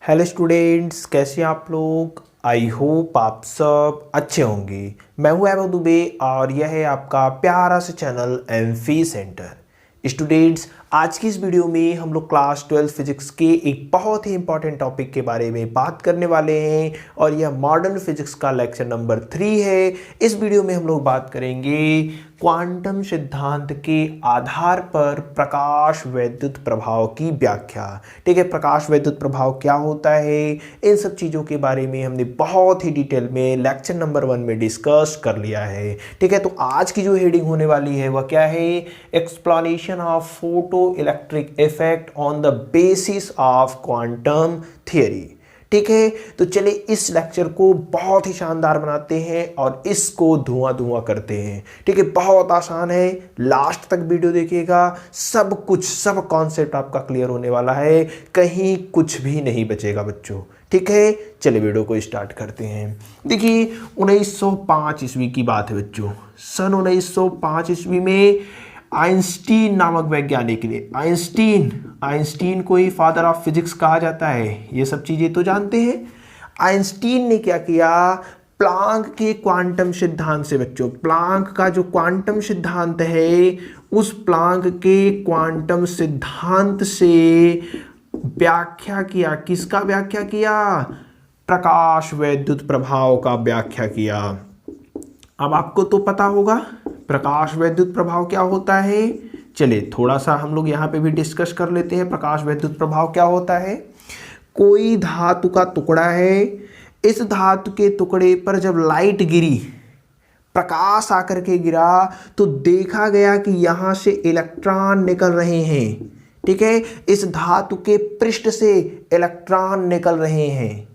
Hello students, कैसे हैं आप लोग। आई होप आप सब अच्छे होंगे। मैं हूं वैभव दुबे और यह है आपका प्यारा सा चैनल एमफी सेंटर। स्टूडेंट्स, आज की इस वीडियो में हम लोग क्लास 12 फिजिक्स के एक बहुत ही इंपॉर्टेंट टॉपिक के बारे में बात करने वाले हैं और यह मॉडर्न फिजिक्स का लेक्चर नंबर 3 है। इस वीडियो में हम लोग बात करेंगे क्वांटम सिद्धांत के आधार पर प्रकाश वैद्युत प्रभाव की व्याख्या। ठीक है, प्रकाश वैद्युत प्रभाव क्या होता है, इन सब चीज़ों के बारे में हमने बहुत ही डिटेल में लेक्चर नंबर 1 में डिस्कस कर लिया है। ठीक है, तो आज की जो हेडिंग होने वाली है वह क्या है, explanation of photo electric effect on the basis of quantum theory. ठीक है, तो चले इस लेक्चर को बहुत ही शानदार बनाते हैं और इसको धुआं करते हैं। ठीक है, बहुत आसान है, लास्ट तक वीडियो देखिएगा, सब कुछ सब कॉन्सेप्ट आपका क्लियर होने वाला है, कहीं कुछ भी नहीं बचेगा बच्चों। ठीक है, चलिए वीडियो को स्टार्ट करते हैं। देखिए 1905 ईस्वी की बात है बच्चों। सन 1905 ईस्वी में आइंस्टीन नामक वैज्ञानिक ने, आइंस्टीन को ही फादर ऑफ फिजिक्स कहा जाता है, ये सब चीजें तो जानते हैं। आइंस्टीन ने क्या किया, प्लांक के क्वांटम सिद्धांत से, बच्चों प्लांक का जो क्वांटम सिद्धांत है उस प्लांक के क्वांटम सिद्धांत से व्याख्या किया। किसका व्याख्या किया, प्रकाश वैद्युत प्रभाव का व्याख्या किया। अब आपको तो पता होगा प्रकाश वैद्युत प्रभाव क्या होता है। चलिए थोड़ा सा हम लोग यहाँ पे भी डिस्कस कर लेते हैं। प्रकाश वैद्युत प्रभाव क्या होता है, कोई धातु का टुकड़ा है, इस धातु के टुकड़े पर जब लाइट गिरी, प्रकाश आकर के गिरा, तो देखा गया कि यहाँ से इलेक्ट्रॉन निकल रहे हैं। ठीक है, इस धातु के पृष्ठ से इलेक्ट्रॉन निकल रहे हैं।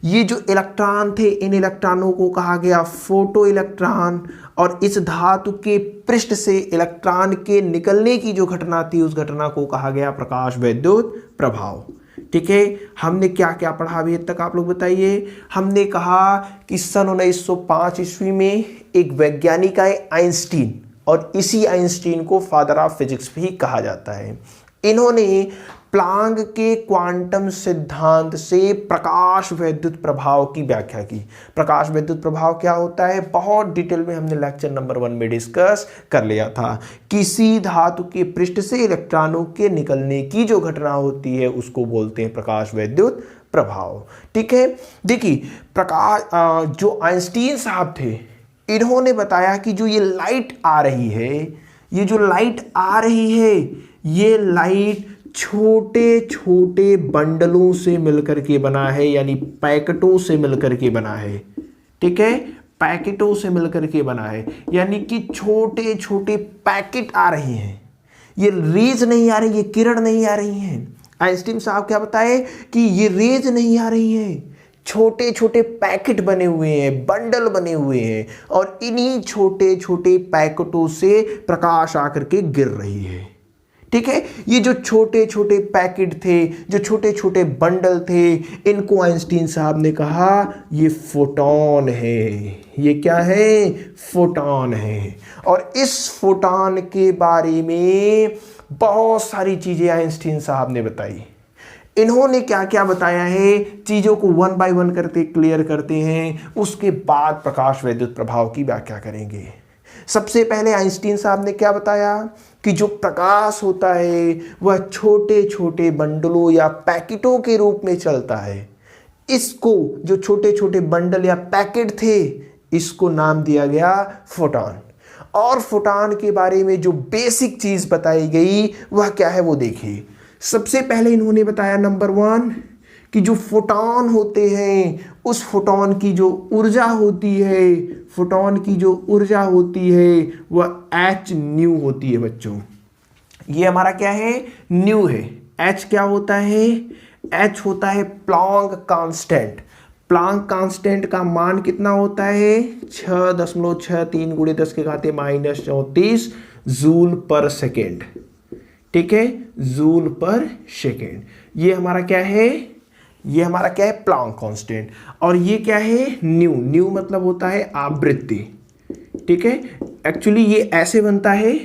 ये जो इलेक्ट्रॉन थे, इन इलेक्ट्रॉनों को कहा गया फोटो इलेक्ट्रॉन, और इस धातु के पृष्ठ से इलेक्ट्रॉन के निकलने की जो घटना थी उस घटना को कहा गया प्रकाश वैद्युत प्रभाव। ठीक है, हमने क्या क्या पढ़ा अभी तक आप लोग बताइए। हमने कहा कि सन 1905 ईस्वी में एक वैज्ञानिक आए आइंस्टीन, और इसी आइंस्टीन को फादर ऑफ फिजिक्स भी कहा जाता है। इन्होंने प्लांक के क्वांटम सिद्धांत से प्रकाश वैद्युत प्रभाव की व्याख्या की। प्रकाश वैद्युत प्रभाव क्या होता है, बहुत डिटेल में हमने लेक्चर नंबर 1 में डिस्कस कर लिया था। किसी धातु के पृष्ठ से इलेक्ट्रॉनों के निकलने की जो घटना होती है उसको बोलते हैं प्रकाश वैद्युत प्रभाव। ठीक है, देखिए प्रकाश जो आइंस्टीन साहब थे, इन्होंने बताया कि जो ये लाइट आ रही है, ये जो लाइट आ रही है, ये लाइट छोटे छोटे बंडलों से मिलकर के बना है, यानी पैकेटों से मिलकर के बना है। ठीक है, पैकेटों से मिलकर के बना है, यानी कि छोटे छोटे पैकेट आ रहे हैं, ये रेज नहीं आ रही, ये किरण नहीं आ रही हैं। आइंस्टीन साहब क्या बताए कि ये रेज नहीं आ रही है, छोटे छोटे पैकेट बने हुए हैं, बंडल बने हुए हैं, और इन्हीं छोटे छोटे पैकेटों से प्रकाश आकर के गिर रही है। ठीक है, ये जो छोटे छोटे पैकेट थे, जो छोटे छोटे बंडल थे, इनको आइंस्टीन साहब ने कहा ये फोटॉन है। ये क्या है, फोटॉन है। और इस फोटॉन के बारे में बहुत सारी चीजें आइंस्टीन साहब ने बताई। इन्होंने क्या क्या बताया है, चीजों को 1 बाय 1 करते क्लियर करते हैं, उसके बाद प्रकाश वैद्युत प्रभाव की व्याख्या करेंगे। सबसे पहले आइंस्टीन साहब ने क्या बताया कि जो प्रकाश होता है वह छोटे छोटे बंडलों या पैकेटों के रूप में चलता है। इसको, जो छोटे छोटे बंडल या पैकेट थे, इसको नाम दिया गया फोटॉन। और फोटॉन के बारे में जो बेसिक चीज बताई गई वह क्या है वो देखिए। सबसे पहले इन्होंने बताया नंबर 1 कि जो फोटॉन होते हैं, उस फोटॉन की जो ऊर्जा होती है, फोटॉन की जो ऊर्जा होती है वह h न्यू होती है बच्चों। ये हमारा क्या है, न्यू है। h क्या होता है, h होता है प्लांक कांस्टेंट। प्लांक कांस्टेंट का मान कितना होता है, 6.63 × 10⁻⁻34 जूल पर सेकेंड। ठीक है, जूल पर सेकेंड। ये हमारा क्या है, ये हमारा क्या है, प्लांक कांस्टेंट। और ये क्या है, न्यू मतलब होता है आवृत्ति। ठीक है, एक्चुअली ये ऐसे बनता है,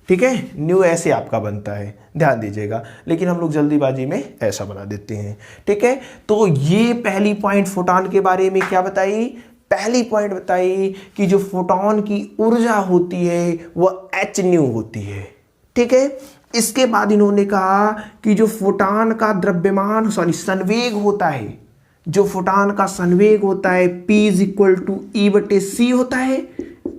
ठीक है, न्यू ऐसे आपका बनता है, ध्यान दीजिएगा, लेकिन हम लोग जल्दीबाजी में ऐसा बना देते हैं। ठीक है, तो ये पहली पॉइंट फोटॉन के बारे में क्या बताई, पहली पॉइंट बताई कि जो फोटॉन की ऊर्जा होती है वह h न्यू होती है। ठीक है, इसके बाद इन्होंने कहा कि जो फोटॉन का द्रव्यमान संवेग होता है, जो फोटॉन का संवेग होता है P इज इक्वल टू ई बटे सी होता है।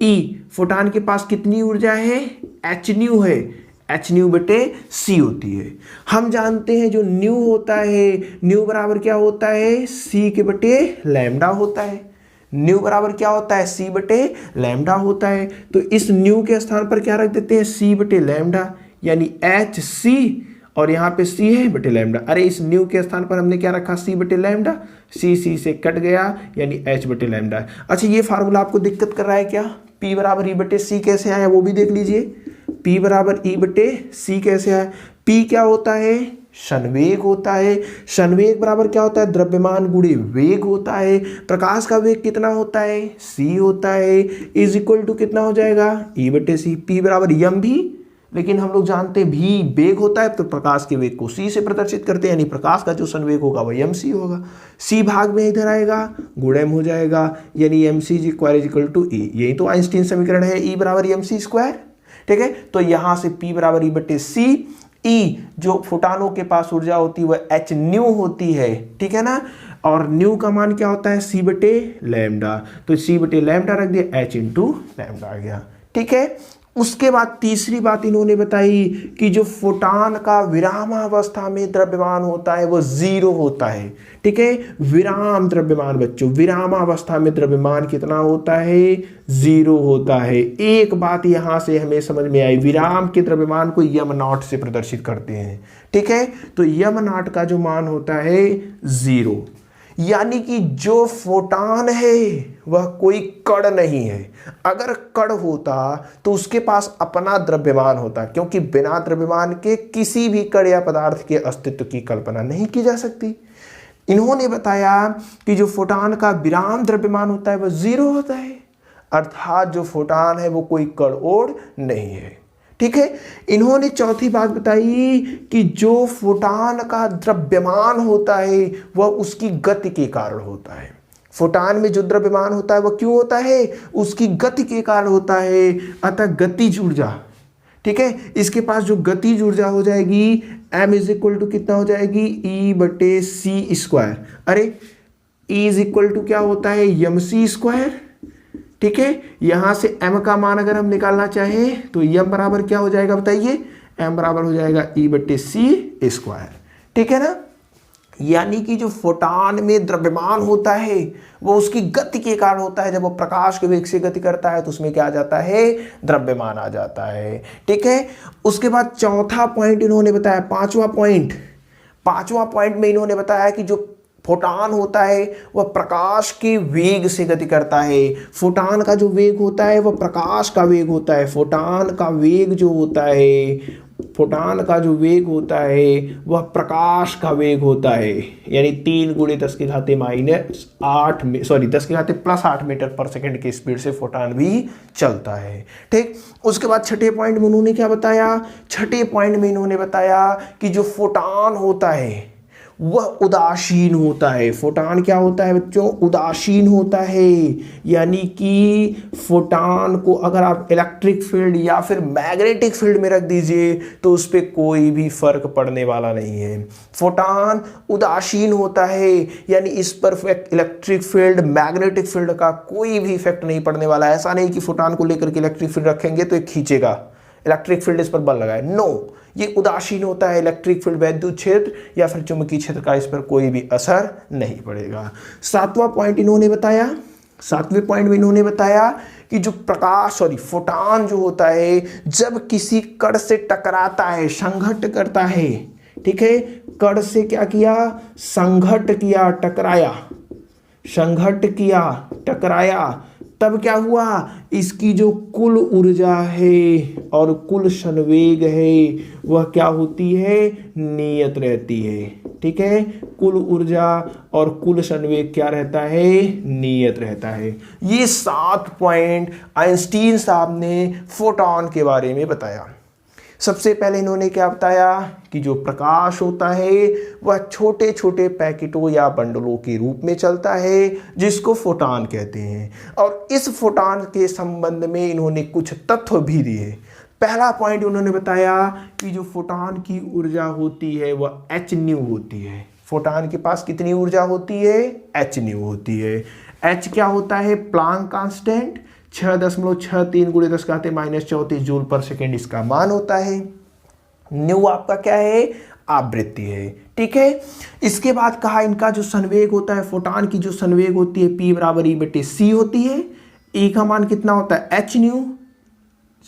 E फोटॉन के पास कितनी ऊर्जा है, h न्यू है, h न्यू बटे सी होती है। हम जानते हैं जो न्यू होता है, न्यू बराबर क्या होता है, सी के बटे लैम्डा होता है। न्यू बराबर क्या होता है, सी बटे लैम्डा होता है। तो इस न्यू के स्थान पर क्या रख देते हैं, सी बटे लैम्डा, यानी एच सी, और यहाँ पे सी है बटे लैम्डा। अरे इस न्यू के स्थान पर हमने क्या रखा, सी बटे लैम्डा, सी से कट गया यानी एच बटे लैम्डा। अच्छा ये फार्मूला आपको दिक्कत कर रहा है क्या, पी बराबर ई बटे सी कैसे आया वो भी देख लीजिए। पी बराबर ई बटे सी कैसे आया, पी क्या होता है, संवेग होता है। संवेग बराबर क्या होता है, द्रव्यमान गुणे वेग होता है। प्रकाश का वेग कितना होता है, सी होता है, इज इक्वल टू कितना हो जाएगा, ई बटे सी। पी बराबर यम भी, लेकिन हम लोग जानते हैं भी वेग होता है तो प्रकाश के वेग को सी से प्रदर्शित करते हैं, यानी प्रकाश का जो संवेग होगा वह एम सी होगा। सी भाग में इधर आएगा, गुण एम हो जाएगा, यानी M C square is equal to E. यही तो आइंस्टीन समीकरण है, ई बराबर एम सी स्क्वायर। ठीक है, तो यहां से पी बराबर ई बटे सी, ई जो फोटॉनों के पास ऊर्जा होती है वह एच न्यू होती है। ठीक है ना, और न्यू का मान क्या होता है, सी बटे लैम्डा, तो सी बटे लैम्डा रख दिया, एच इंटू लैम्डा आ गया। ठीक है, उसके बाद तीसरी बात इन्होंने बताई कि जो फोटॉन का विरामावस्था में द्रव्यमान होता है वो जीरो होता है। ठीक है, विराम द्रव्यमान बच्चों, विरामावस्था में द्रव्यमान कितना होता है, जीरो होता है। एक बात यहां से हमें समझ में आई, विराम के द्रव्यमान को यम नॉट से प्रदर्शित करते हैं। ठीक है, तो यम नॉट का जो मान होता है जीरो, यानी कि जो फोटॉन है वह कोई कण नहीं है। अगर कण होता तो उसके पास अपना द्रव्यमान होता, क्योंकि बिना द्रव्यमान के किसी भी कण या पदार्थ के अस्तित्व की कल्पना नहीं की जा सकती। इन्होंने बताया कि जो फोटॉन का विराम द्रव्यमान होता है वह जीरो होता है, अर्थात जो फोटॉन है वो कोई कण और नहीं है। ठीक है, इन्होंने चौथी बात बताई कि जो फोटॉन का द्रव्यमान होता है वह उसकी गति के कारण होता है। फोटॉन में जो द्रव्यमान होता है वह क्यों होता है, उसकी गति के कारण होता है, अतः गतिज ऊर्जा। ठीक है, इसके पास जो गतिज ऊर्जा हो जाएगी m इज इक्वल टू कितना हो जाएगी, ई बटे सी स्क्वायर। अरे ई इज इक्वल टू क्या होता है, यम सी स्क्वायर। ठीक है, यहां से m का मान अगर हम निकालना चाहें तो m बराबर क्या हो जाएगा बताइए, m बराबर हो जाएगा ई बटे सी स्क्वायर। ठीक है ना, यानी कि जो फोटॉन में द्रव्यमान होता है वो उसकी गति के कारण होता है। जब वो प्रकाश के वेग से गति करता है तो उसमें क्या आ जाता है, द्रव्यमान आ जाता है। ठीक है, उसके बाद चौथा पॉइंट इन्होंने बताया, पांचवा पॉइंट में इन्होंने बताया कि जो फोटॉन होता है वह प्रकाश के वेग से गति करता है। फोटॉन का जो वेग होता है वह प्रकाश का वेग होता है। फोटॉन का वेग जो होता है, फोटॉन का जो वेग होता है वह प्रकाश का वेग होता है, यानी 3 गुणे 10 के घाते +8 मीटर पर सेकंड की स्पीड से फोटॉन भी चलता है। ठीक, उसके बाद छठे पॉइंट में उन्होंने क्या बताया, छठे पॉइंट में इन्होंने बताया कि जो फोटॉन होता है वह उदासीन होता है। फोटॉन क्या होता है बच्चों, उदासीन होता है, यानी कि फोटॉन को अगर आप इलेक्ट्रिक फील्ड या फिर मैग्नेटिक फील्ड में रख दीजिए तो उस पर कोई भी फर्क पड़ने वाला नहीं है। फोटॉन उदासीन होता है, यानी इस पर इलेक्ट्रिक फील्ड मैग्नेटिक फील्ड का कोई भी इफेक्ट नहीं पड़ने वाला है। ऐसा नहीं कि फोटॉन को लेकर के इलेक्ट्रिक फील्ड रखेंगे तो ये खींचेगा, इलेक्ट्रिक फील्ड इस पर बल लगाए, नो, ये उदासीन होता है। इलेक्ट्रिक फील्ड, वैद्युत क्षेत्र या फिर चुंबकीय क्षेत्र का इस पर कोई भी असर नहीं पड़ेगा। सातवें पॉइंट में इन्होंने बताया कि जो फोटॉन जो होता है जब किसी कण से टकराता है, संघट्ट करता है। ठीक है, कण से क्या किया, संघट्ट किया, टकराया, तब क्या हुआ, इसकी जो कुल ऊर्जा है और कुल संवेग है वह क्या होती है, नियत रहती है। ठीक है, कुल ऊर्जा और कुल संवेग क्या रहता है, नियत रहता है। ये 7 पॉइंट आइंस्टीन साहब ने फोटॉन के बारे में बताया। सबसे पहले इन्होंने क्या बताया कि जो प्रकाश होता है वह छोटे छोटे पैकेटों या बंडलों के रूप में चलता है जिसको फोटॉन कहते हैं। और इस फोटॉन के संबंध में इन्होंने कुछ तथ्य भी दिए। पहला पॉइंट उन्होंने बताया कि जो फोटॉन की ऊर्जा होती है वह एच न्यू होती है। फोटॉन के पास कितनी ऊर्जा होती है? एच न्यू होती है। एच क्या होता है? प्लांक कांस्टेंट 6.63 × 10⁻³ जूल पर सेकेंड इसका मान होता है। न्यू आपका क्या है? आवृत्ति है। ठीक है। इसके बाद कहा इनका जो संवेग होता है, फोटॉन की जो संवेग होती है P = E/c होती है। E का मान कितना होता है? H new.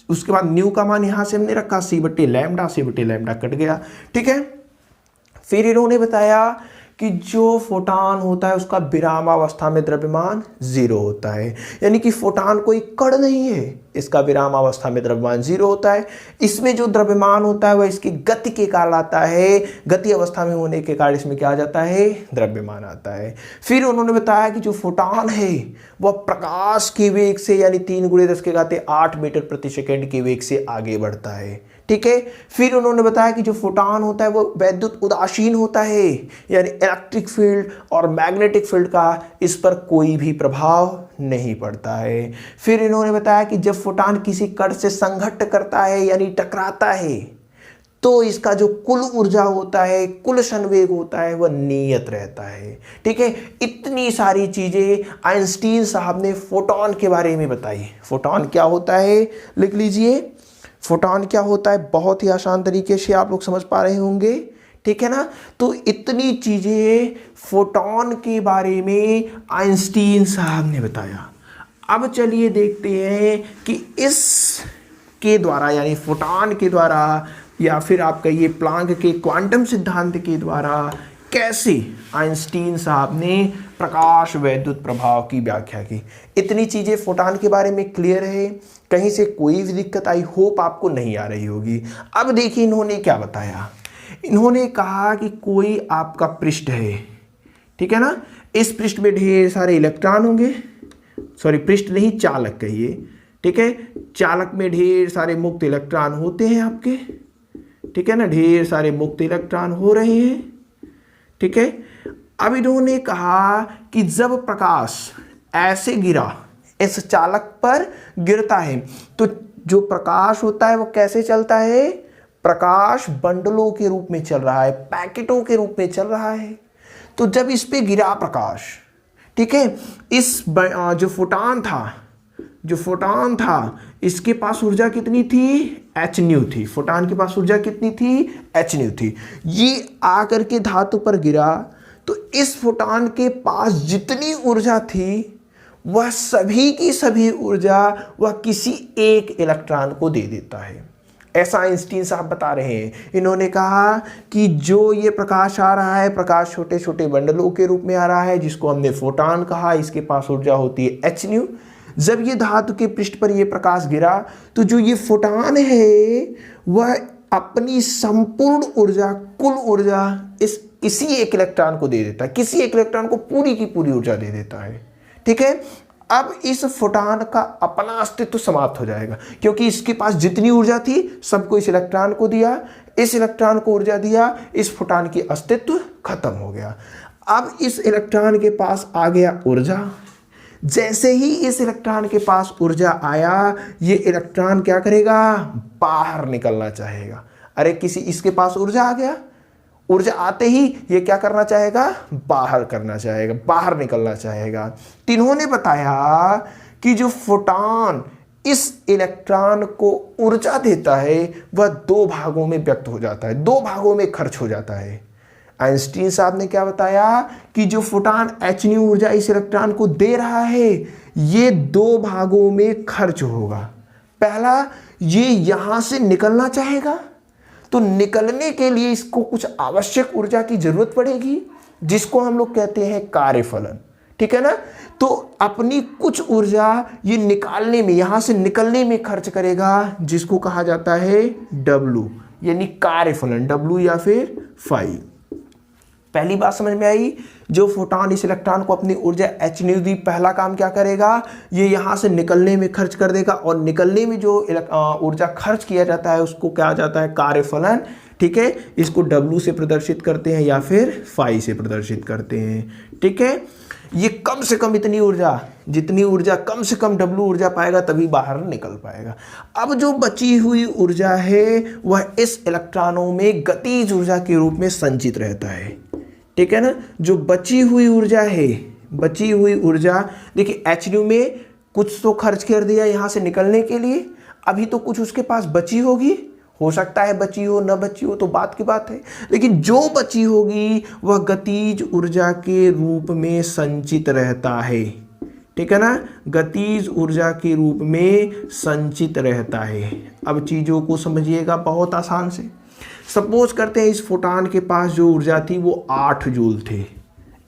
उसके बाद न्यू का मान यहां से हमने रखा c/λ, c/λ कट गया। ठीक है। फिर इन्होंने बताया कि जो फोटॉन होता है उसका विरामावस्था में द्रव्यमान 0 होता है, यानी कि फोटॉन कोई कण नहीं है, इसका विरामावस्था में द्रव्यमान 0 होता है। इसमें जो द्रव्यमान होता है वह इसकी गति के कारण आता है, गति अवस्था में होने के कारण इसमें क्या आ जाता है? द्रव्यमान आता है। फिर उन्होंने बताया कि जो फोटॉन है वह प्रकाश के वेग से यानी 3 × 10⁸ मीटर प्रति सेकेंड के वेग से आगे बढ़ता है। ठीक है। फिर उन्होंने बताया कि जो फोटॉन होता है वो वैद्युत उदासीन होता है, यानी इलेक्ट्रिक फील्ड और मैग्नेटिक फील्ड का इस पर कोई भी प्रभाव नहीं पड़ता है। फिर इन्होंने बताया कि जब फोटॉन किसी कण से संघट्ट करता है यानी टकराता है तो इसका जो कुल ऊर्जा होता है, कुल संवेग होता है, वह नियत रहता है। ठीक है। इतनी सारी चीजें आइंस्टीन साहब ने फोटॉन के बारे में बताई। फोटॉन क्या होता है लिख लीजिए। फोटॉन क्या होता है? बहुत ही आसान तरीके से आप लोग समझ पा रहे होंगे। ठीक है ना। तो इतनी चीजें फोटॉन के बारे में आइंस्टीन साहब ने बताया। अब चलिए देखते हैं कि इस के द्वारा यानी फोटॉन के द्वारा या फिर आप कहिए प्लांक के क्वांटम सिद्धांत के द्वारा कैसे आइंस्टीन साहब ने प्रकाश वैद्युत प्रभाव की व्याख्या की। इतनी चीजें फोटॉन के बारे में क्लियर है, कहीं से कोई भी दिक्कत आई होप आपको नहीं आ रही होगी। अब देखिए इन्होंने क्या बताया। इन्होंने कहा कि कोई आपका पृष्ठ है, ठीक है ना। इस पृष्ठ में ढेर सारे इलेक्ट्रॉन होंगे, सॉरी पृष्ठ नहीं चालक कहिए, ठीक है। चालक में ढेर सारे मुक्त इलेक्ट्रॉन होते हैं आपके, ठीक है ना। ढेर सारे मुक्त इलेक्ट्रॉन हो रहे हैं, ठीक है। अब इन्होंने कहा कि जब प्रकाश ऐसे गिरा, इस चालक पर गिरता है तो जो प्रकाश होता है वो कैसे चलता है? प्रकाश बंडलों के रूप में चल रहा है, पैकेटों के रूप में चल रहा है। तो जब इस पे गिरा प्रकाश, ठीक है, इस जो फोटॉन था इसके पास ऊर्जा कितनी थी? एच न्यू थी। फोटॉन के पास ऊर्जा कितनी थी? एच न्यू थी। ये आकर के धातु पर गिरा तो इस फोटॉन के पास जितनी ऊर्जा थी वह सभी की सभी ऊर्जा वह किसी एक इलेक्ट्रॉन को दे देता है। ऐसा आइंस्टीन साहब बता रहे हैं। इन्होंने कहा कि जो ये प्रकाश आ रहा है, प्रकाश छोटे छोटे बंडलों के रूप में आ रहा है जिसको हमने फोटॉन कहा। इसके पास ऊर्जा होती है एच न्यू। जब ये धातु के पृष्ठ पर ये प्रकाश गिरा तो जो ये फोटॉन है वह अपनी संपूर्ण ऊर्जा, कुल ऊर्जा इस किसी एक इलेक्ट्रॉन को दे देता है, किसी एक इलेक्ट्रॉन को पूरी की पूरी ऊर्जा दे देता है। ठीक है। अब इस फोटॉन का अपना अस्तित्व समाप्त हो जाएगा क्योंकि इसके पास जितनी ऊर्जा थी सबको इस इलेक्ट्रॉन को दिया, इस इलेक्ट्रॉन को ऊर्जा दिया, इस फोटॉन की अस्तित्व खत्म हो गया। अब इस इलेक्ट्रॉन के पास आ गया ऊर्जा। जैसे ही इस इलेक्ट्रॉन के पास ऊर्जा आया, ये इलेक्ट्रॉन क्या करेगा? बाहर निकलना चाहेगा। अरे किसी इसके पास ऊर्जा आ गया, ऊर्जा आते ही ये क्या करना चाहेगा? बाहर करना चाहेगा, बाहर निकलना चाहेगा। तो इन्होंने बताया कि जो फोटॉन इस इलेक्ट्रॉन को ऊर्जा देता है वह दो भागों में व्यक्त हो जाता है, दो भागों में खर्च हो जाता है। आइंस्टीन साहब ने क्या बताया कि जो फोटॉन एच न्यू ऊर्जा इस इलेक्ट्रॉन को दे रहा है ये दो भागों में खर्च होगा। पहला, ये यहां से निकलना चाहेगा तो निकलने के लिए इसको कुछ आवश्यक ऊर्जा की जरूरत पड़ेगी जिसको हम लोग कहते हैं कार्यफलन। ठीक है ना। तो अपनी कुछ ऊर्जा ये निकालने में, यहां से निकलने में खर्च करेगा जिसको कहा जाता है W, यानी कार्यफलन, W या फिर फाई। पहली बात समझ में आई। जो फोटॉन इस इलेक्ट्रॉन को अपनी ऊर्जा h न्यू दी, पहला काम क्या करेगा, ये यहाँ से निकलने में खर्च कर देगा, और निकलने में जो ऊर्जा खर्च किया जाता है उसको क्या जाता है, कार्यफलन। ठीक है, इसको W से प्रदर्शित करते हैं या फिर फाई से प्रदर्शित करते हैं। ठीक है, ये कम से कम इतनी ऊर्जा, जितनी ऊर्जा कम से कम W ऊर्जा पाएगा तभी बाहर निकल पाएगा। अब जो बची हुई ऊर्जा है वह इस इलेक्ट्रॉनों में गतिज ऊर्जा के रूप में संचित रहता है। ठीक है ना, जो बची हुई ऊर्जा है, बची हुई ऊर्जा देखिए h न्यू में कुछ तो खर्च कर दिया यहाँ से निकलने के लिए, अभी तो कुछ उसके पास बची होगी, हो सकता है बची हो न बची हो तो बात की बात है, लेकिन जो बची होगी वह गतिज ऊर्जा के रूप में संचित रहता है। ठीक है ना, गतिज ऊर्जा के रूप में संचित रहता है। अब चीज़ों को समझिएगा बहुत आसान से। सपोज करते हैं इस फोटॉन के पास जो ऊर्जा थी वो 8 जूल थी,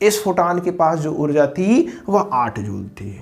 इस फोटॉन के पास जो ऊर्जा थी वह 8 जूल थी।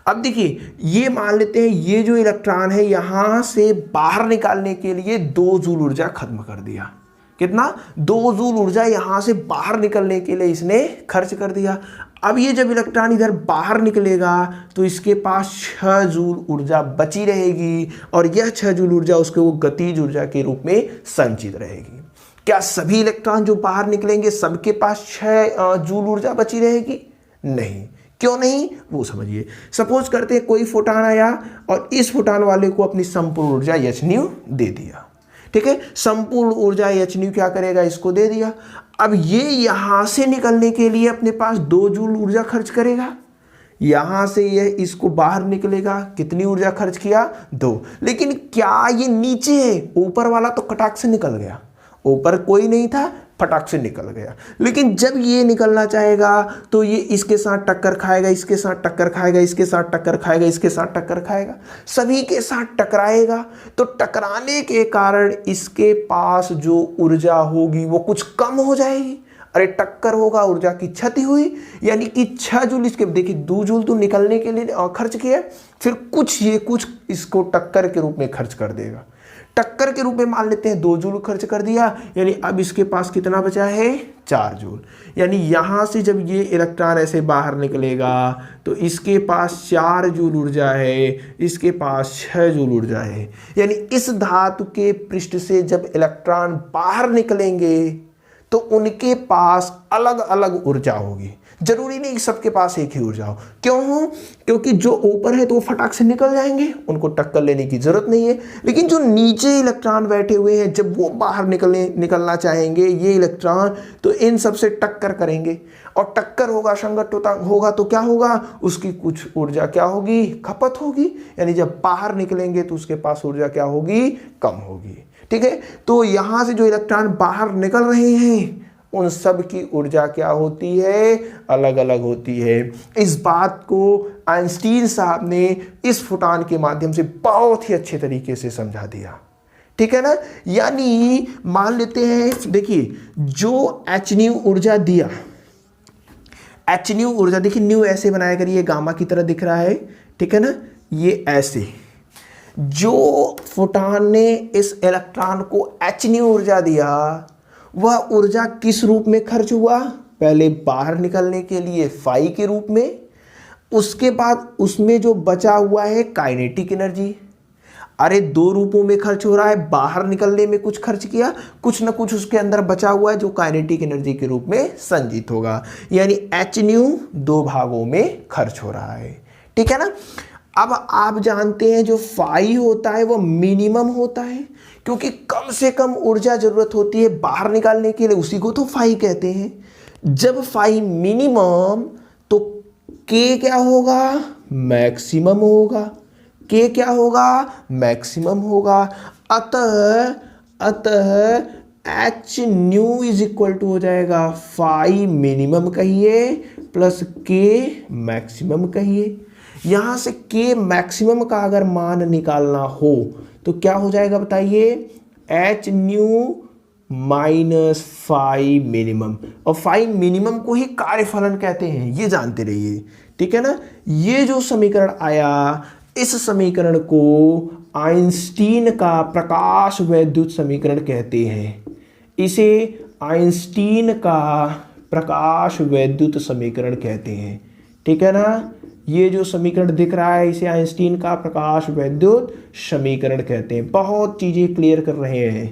अब देखिए ये मान लेते हैं ये जो इलेक्ट्रॉन है यहाँ से बाहर निकालने के लिए 2 जूल ऊर्जा खत्म कर दिया। कितना, 2 जूल ऊर्जा यहाँ से बाहर निकलने के लिए इसने खर्च कर दिया। अब ये जब इलेक्ट्रॉन इधर बाहर निकलेगा तो इसके पास 6 जूल ऊर्जा बची रहेगी, और यह 6 जूल ऊर्जा उसके वो गतिज ऊर्जा के रूप में संचित रहेगी। क्या सभी इलेक्ट्रॉन जो बाहर निकलेंगे सबके पास 6 जूल ऊर्जा बची रहेगी? नहीं। क्यों नहीं, वो समझिए। सपोज करते हैं कोई फोटॉन आया और इस फोटॉन वाले को अपनी संपूर्ण ऊर्जा h न्यू दे दिया। ठीक है, संपूर्ण ऊर्जा h न्यू क्या करेगा, इसको दे दिया। अब ये यहां से निकलने के लिए अपने पास 2 जूल ऊर्जा खर्च करेगा, यहां से यह इसको बाहर निकलेगा, कितनी ऊर्जा खर्च किया, 2। लेकिन क्या ये नीचे है, ऊपर वाला तो कटाक से निकल गया, ऊपर कोई नहीं था, फटाक से निकल गया। लेकिन जब ये निकलना चाहेगा तो ये इसके साथ टक्कर खाएगा, इसके साथ टक्कर खाएगा, इसके साथ टक्कर खाएगा, इसके साथ टक्कर खाएगा, सभी के साथ टकराएगा। तो टकराने के कारण इसके पास जो ऊर्जा होगी वो कुछ कम हो जाएगी। अरे टक्कर होगा, ऊर्जा की क्षति हुई, यानी कि 6 जूल इसके, देखिए 2 जूल तो निकलने के लिए खर्च किया, फिर कुछ इसको टक्कर के रूप में खर्च कर देगा। टक्कर के रूप में मान लेते हैं 2 जूल खर्च कर दिया, यानी अब इसके पास कितना बचा है, 4 जूल। यानी यहाँ से जब ये इलेक्ट्रॉन ऐसे बाहर निकलेगा तो इसके पास 4 जूल ऊर्जा है, इसके पास 6 जूल ऊर्जा है। यानी इस धातु के पृष्ठ से जब इलेक्ट्रॉन बाहर निकलेंगे तो उनके पास अलग अलग ऊर्जा होगी, जरूरी नहीं कि सबके पास एक ही ऊर्जा हो। क्यों हो, क्योंकि जो ऊपर है तो वो फटाक से निकल जाएंगे, उनको टक्कर लेने की जरूरत नहीं है। लेकिन जो नीचे इलेक्ट्रॉन बैठे हुए हैं जब वो बाहर निकलना चाहेंगे ये इलेक्ट्रॉन, तो इन सबसे टक्कर करेंगे, और टक्कर होगा, संघट्ट होगा तो क्या होगा, उसकी कुछ ऊर्जा क्या होगी, खपत होगी। यानी जब बाहर निकलेंगे तो उसके पास ऊर्जा क्या होगी, कम होगी। ठीक है, तो यहां से जो इलेक्ट्रॉन बाहर निकल रहे हैं उन सब की ऊर्जा क्या होती है, अलग अलग होती है। इस बात को आइंस्टीन साहब ने इस फोटॉन के माध्यम से बहुत ही अच्छे तरीके से समझा दिया। ठीक है ना, यानी मान लेते हैं, देखिए जो h न्यू ऊर्जा दिया, h न्यू ऊर्जा, देखिए न्यू ऐसे बनाया करिए, गामा की तरह दिख रहा है। ठीक है ना, ये ऐसे, जो फोटॉन ने इस इलेक्ट्रॉन को h न्यू ऊर्जा दिया वह ऊर्जा किस रूप में खर्च हुआ, पहले बाहर निकलने के लिए फाई के रूप में, उसके बाद उसमें जो बचा हुआ है काइनेटिक एनर्जी। अरे 2 रूपों में खर्च हो रहा है, बाहर निकलने में कुछ खर्च किया, कुछ ना कुछ उसके अंदर बचा हुआ है जो काइनेटिक एनर्जी के रूप में संचित होगा। यानी h न्यू 2 भागों में खर्च हो रहा है। ठीक है ना, अब आप जानते हैं जो फाई होता है वो मिनिमम होता है, क्योंकि कम से कम ऊर्जा जरूरत होती है बाहर निकालने के लिए, उसी को तो फाई कहते हैं। जब फाई मिनिमम तो के क्या होगा, मैक्सिमम होगा, के क्या होगा, मैक्सिमम होगा। अतः h nu is equal to हो जाएगा फाई मिनिमम कहिए प्लस के मैक्सिमम कहिए। यहां से के मैक्सिमम का अगर मान निकालना हो तो क्या हो जाएगा बताइए, h nu minus phi minimum, और फाई मिनिमम को ही कार्यफलन कहते हैं, ये जानते रहिए। ठीक है ना, ये जो समीकरण आया, इस समीकरण को आइंस्टीन का प्रकाश वैद्युत समीकरण कहते हैं। इसे आइंस्टीन का प्रकाश वैद्युत समीकरण कहते हैं। ठीक है ना, ये जो समीकरण दिख रहा है इसे आइंस्टीन का प्रकाश वैद्युत समीकरण कहते हैं। बहुत चीजें क्लियर कर रहे हैं,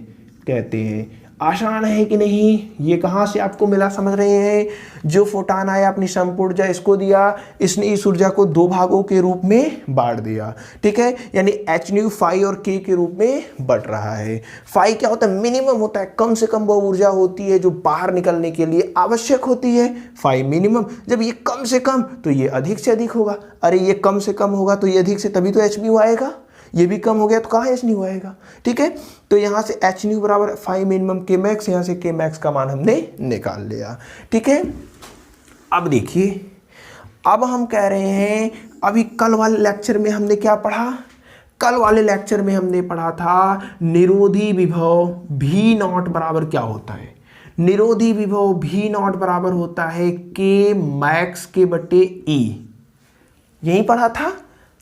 कहते हैं। आसान है कि नहीं? ये कहाँ से आपको मिला समझ रहे हैं? जो फोटान आया अपनी संपूर्ण ऊर्जा इसको दिया, इसने इस ऊर्जा को दो भागों के रूप में बांट दिया। ठीक है, यानी एच न्यू फाई और के के रूप में बढ़ रहा है। फाई क्या होता है? मिनिमम होता है, कम से कम वो ऊर्जा होती है जो बाहर निकलने के लिए आवश्यक होती है। फाई मिनिमम, जब ये कम से कम तो ये अधिक से अधिक होगा। अरे ये कम से कम होगा तो ये अधिक से, तभी तो एच न्यू आएगा। ये भी कम हो गया तो कहाँ एच न्यू आएगा। ठीक है, तो यहाँ से एच न्यू बराबर फाई मिनिमम के मैक्स, यहाँ से के मैक्स का मान हमने निकाल लिया। ठीक है, अब देखिए, अब हम कह रहे हैं, अभी कल वाले लेक्चर में हमने क्या पढ़ा? कल वाले लेक्चर में हमने पढ़ा था निरोधी विभव भी नॉट बराबर क्या होता है। निरोधी विभव भी नॉट बराबर होता है के मैक्स के बटे ई। यही पढ़ा था।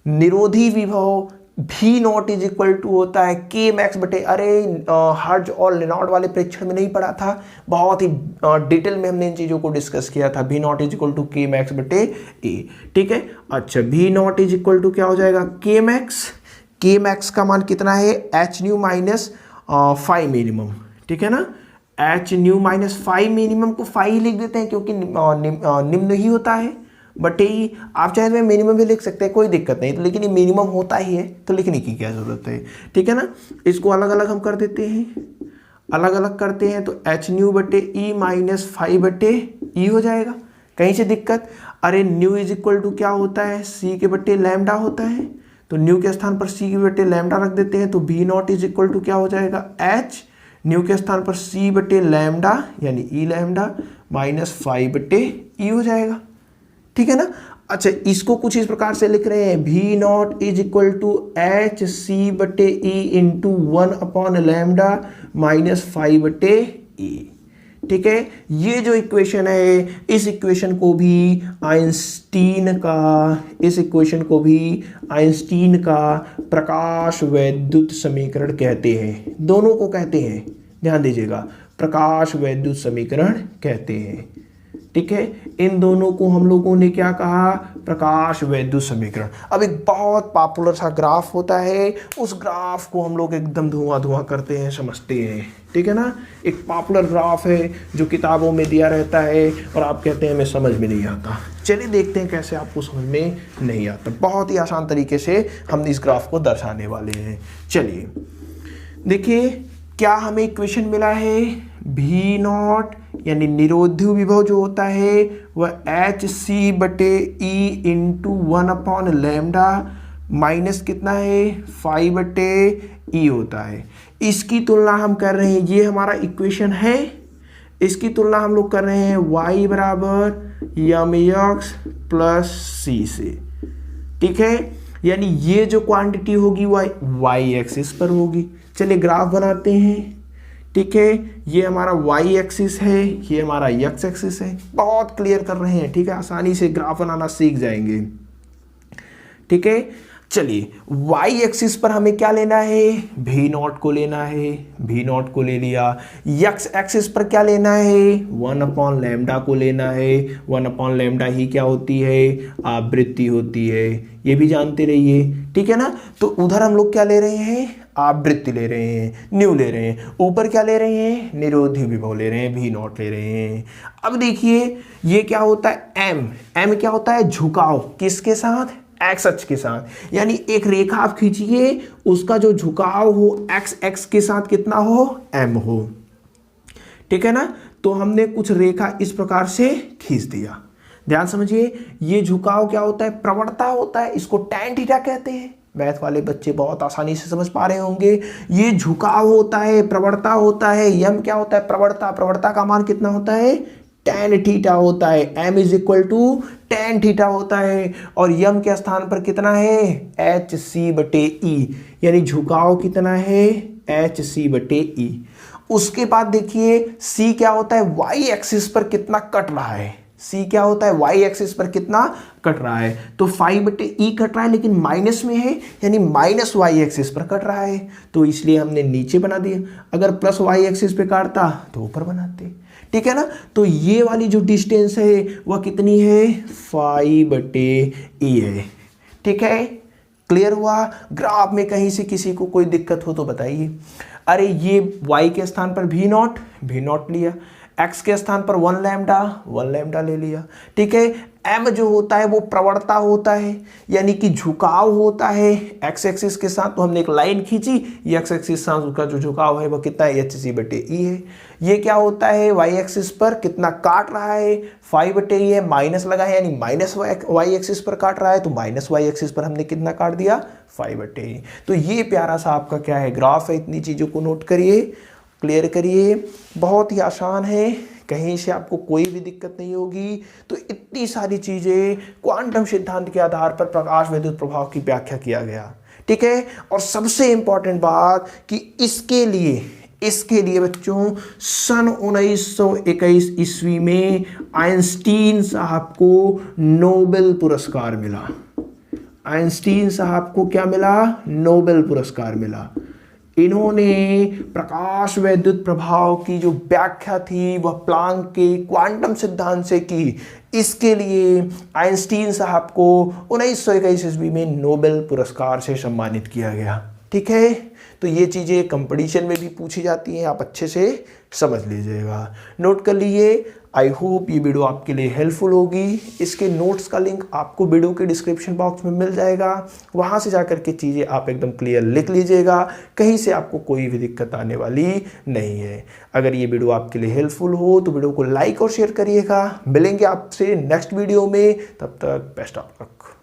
निरोधी विभव भी नॉट इज इक्वल टू होता है के मैक्स बटे, अरे हर्ट्ज और लेनार्ड वाले परीक्षण में नहीं पढ़ा था, बहुत ही डिटेल में हमने इन चीज़ों को डिस्कस किया था। भी नॉट इज इक्वल टू के मैक्स बटे ए। ठीक है, अच्छा, भी नॉट इज इक्वल टू क्या हो जाएगा? के मैक्स। के मैक्स का मान कितना है? H nu minus phi minimum. ठीक है ना, H nu minus phi minimum को फाई लिख देते हैं क्योंकि निम्न ही होता है बटे ही। आप चाहे तो मिनिमम भी लिख सकते हैं, कोई दिक्कत नहीं, तो लेकिन ये मिनिमम होता ही है तो लिखने की क्या जरूरत है। ठीक है ना, इसको अलग अलग हम कर देते हैं, अलग अलग करते हैं तो एच न्यू बटे ई माइनस फाई बटे ई हो जाएगा। कहीं से दिक्कत? अरे न्यू इज इक्वल टू क्या होता है? सी के बटे लैम्डा होता है, तो न्यू के स्थान पर सी के बटे लैम्डा रख देते हैं, तो B nought is equal to क्या हो जाएगा? एच न्यू के स्थान पर सी बटे लैम्डा यानी ई लैम्डा माइनस फाई बटे ई हो जाएगा। ठीक है ना, अच्छा, इसको कुछ इस प्रकार से लिख रहे हैं, भी naught is equal to H C बटे E into 1 upon lambda minus five बटे ई। ठीक है, ये जो इक्वेशन है, इस इक्वेशन को भी आइंस्टीन का प्रकाश वैद्युत समीकरण कहते हैं। दोनों को कहते हैं, ध्यान दीजिएगा, प्रकाश वैद्युत समीकरण कहते हैं। ठीक है, इन दोनों को हम लोगों ने क्या कहा? प्रकाश वैद्युत समीकरण। अब एक बहुत पॉपुलर सा ग्राफ होता है, उस ग्राफ को हम लोग एकदम धुआं करते हैं, समझते हैं। ठीक है ना, एक पॉपुलर ग्राफ है जो किताबों में दिया रहता है और आप कहते हैं हमें समझ में नहीं आता। चलिए देखते हैं कैसे आपको समझ में नहीं आता। बहुत ही आसान तरीके से हम इस ग्राफ को दर्शाने वाले हैं। चलिए देखिए, क्या हमें इक्वेशन मिला है? भी नॉट यानी निरोधी विभव जो होता है वह एच सी बटे E into 1 upon lambda minus कितना है? फाइव बटे ई होता है। इसकी तुलना हम कर रहे हैं, ये हमारा इक्वेशन है, इसकी तुलना हम लोग कर रहे हैं y बराबर यम एक्स प्लस सी से। ठीक है, यानी ये जो क्वांटिटी होगी वह y एक्सिस पर होगी। चलिए ग्राफ बनाते हैं। ठीक है, ये हमारा y एक्सिस है, ये हमारा x एक्सिस है। बहुत क्लियर कर रहे हैं, ठीक है, आसानी से ग्राफ बनाना सीख जाएंगे। ठीक है, चलिए y एक्सिस पर हमें क्या लेना है? भी नॉट को लेना है, भी नॉट को ले लिया। x एक्सिस पर क्या लेना है? 1 अपॉन लैम्डा को लेना है। 1 अपॉन लैम्डा ही क्या होती है? आवृत्ति होती है, ये भी जानते रहिए। ठीक है ना, तो उधर हम लोग क्या ले रहे हैं? आवृत्ति ले रहे हैं, न्यू ले रहे हैं। ऊपर क्या ले रहे हैं? निरोधी विभव ले रहे हैं, भी नॉट ले रहे हैं। अब देखिए ये क्या होता है? m क्या होता है? झुकाव। किसके साथ? एक्स अक्ष के साथ। यानी एक रेखा आप खींचिए, उसका जो झुकाव हो एक्स के साथ कितना हो? m हो। ठीक है ना, तो हमने कुछ रेखा इस प्रकार से खींच दिया। ध्यान समझिए, ये झुकाव क्या होता है? प्रवणता होता है, इसको टैन थीटा कहते हैं। मैथ वाले बच्चे बहुत आसानी से समझ पा रहे होंगे। ये झुकाव होता है, प्रवणता होता है। यम क्या होता है? प्रवणता। प्रवणता का मान कितना होता है? टैन थीटा होता है। m is equal to tan theta होता है। और यम के स्थान पर कितना है? एच सी बटे ई, यानी झुकाव कितना है? एच सी बटे ई। उसके बाद देखिए c क्या होता है? y एक्सिस पर कितना कट रहा है? सी क्या होता है, वाई एक्सिस पर कितना कट रहा है, तो 5/e कट रहा है लेकिन माइनस में है, यानी माइनस वाई एक्सिस पर कट रहा है, तो इसलिए हमने नीचे बना दिया। अगर प्लस वाई एक्सिस पे काटता तो ऊपर बनाते, ठीक है ना। तो ये वाली जो डिस्टेंस है वह कितनी है, 5/e है, ठीक है। क्लियर हुआ। ग्राफ में कहीं से किसी को कोई दिक्कत हो तो बताइए। अरे ये y के स्थान पर v नॉट लिया, x के स्थान पर 1 लैम्डा ले लिया, ठीक है। m जो होता है वो प्रवणता होता है, यानी कि झुकाव होता है x एक्सिस के साथ, तो हमने एक लाइन खींची, ये x एक्सिस साथ उसका जो झुकाव है वो कितना है, hc/e है। ये क्या होता है, y एक्सिस पर कितना काट रहा है, 5/e है, माइनस लगा है यानी माइनस y एक्सिस पर काट रहा है, तो माइनस y एक्सिस पर हमने कितना काट दिया, 5/e। तो ये प्यारा सा आपका क्या है, ग्राफ है। इतनी चीज़ों को नोट करिए, क्लियर करिए, बहुत ही आसान है, कहीं से आपको कोई भी दिक्कत नहीं होगी। तो इतनी सारी चीज़ें क्वांटम सिद्धांत के आधार पर प्रकाश विद्युत प्रभाव की व्याख्या किया गया, ठीक है। और सबसे इंपॉर्टेंट बात कि इसके लिए बच्चों सन 1921 ईस्वी में आइंस्टीन साहब को नोबेल पुरस्कार मिला। आइंस्टीन साहब को क्या मिला, नोबेल पुरस्कार मिला। इन्होंने प्रकाश विद्युत प्रभाव की जो व्याख्या थी वह प्लांक के क्वांटम सिद्धांत से की। इसके लिए आइंस्टीन साहब को 1921 ईस्वी में नोबेल पुरस्कार से सम्मानित किया गया, ठीक है। तो ये चीज़ें कंपटीशन में भी पूछी जाती हैं, आप अच्छे से समझ लीजिएगा, नोट कर लीजिए। आई होप ये वीडियो आपके लिए हेल्पफुल होगी। इसके नोट्स का लिंक आपको वीडियो के डिस्क्रिप्शन बॉक्स में मिल जाएगा, वहाँ से जाकर के चीज़ें आप एकदम क्लियर लिख लीजिएगा, कहीं से आपको कोई भी दिक्कत आने वाली नहीं है। अगर ये वीडियो आपके लिए हेल्पफुल हो तो वीडियो को लाइक और शेयर करिएगा। मिलेंगे आपसे नेक्स्ट वीडियो में, तब तक बेस्ट ऑफ लक।